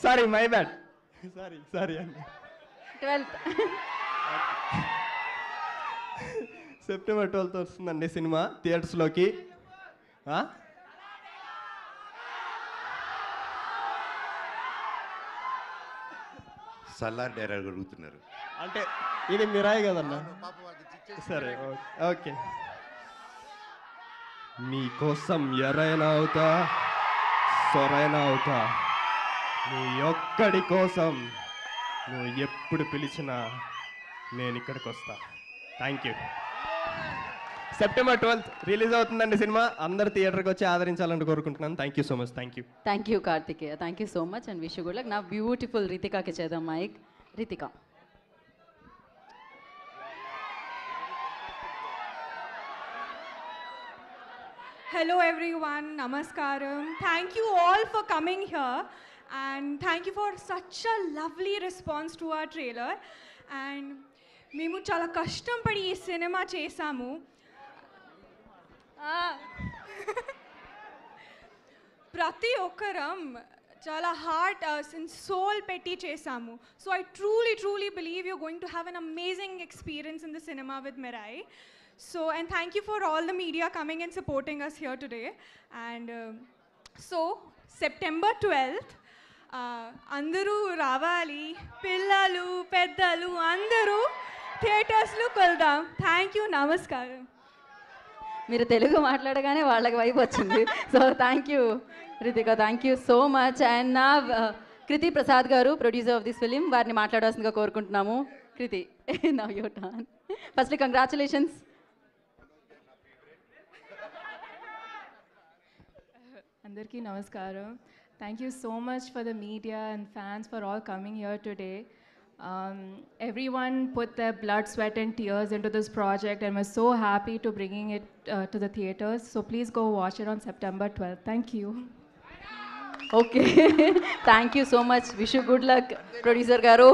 Sorry my bad, sorry అండి. 12th. September 12th వస్తుందండి cinema థియేటర్స్లోకి. Salaar direct అడుగుతున్నారు అంటే ఇది మిరాయి కదన్నా. సరే ఓకే. నీ కోసం ఎరైనా అవుతా, సొరైనా అవుతా, నీ ఒక్కడి కోసం నువ్వు ఎప్పుడు పిలిచినా నేను ఇక్కడికి వస్తా. Thank you. September 12th release అవుతుందండి సినిమా. అందరు థియేటర్కి వచ్చి ఆదరించాలని కోరుకుంటున్నాను. Thank you so much. Thank you Karthikeya. Thank you so much and wish you good luck. నా బ్యూటిఫుల్ రితికాకి చేద్దాం mike. Ritika. Hello everyone, namaskaram. Thank you all for coming here and thank you for such a lovely response to our trailer. And మేము చాలా కష్టం పడి ఈ cinema చేసాము. ప్రతి ఒక్కరం చాలా హార్ట్ అండ్ సోల్ పెట్టి చేసాము. So I truly believe you going to have an amazing experience in the cinema with Mirai. So, and thank you for all the media coming and supporting us here today. And so, September 12th, andaru ravali, pillalu, peddalu, andaru theaters lo koldam. Thank you, namaskaram. మీరు తెలుగు మాట్లాడగానే వాళ్ళకి వైపు వచ్చింది. So thank you Ritika, thank you so much. And నా కృతి ప్రసాద్ గారు, producer of this film, వారిని మాట్లాడాల్సిందిగా కోరుకుంటున్నాము. Kriti, now your turn. Firstly congratulations. Andarki namaskaram. Thank you so much for the media and fans for all coming here today. Everyone put their blood, sweat and tears into this project and we're so happy to bringing it to the theaters. So please go watch it on September 12th. Thank you. Okay. Thank you so much. Wish you good luck, producer garu.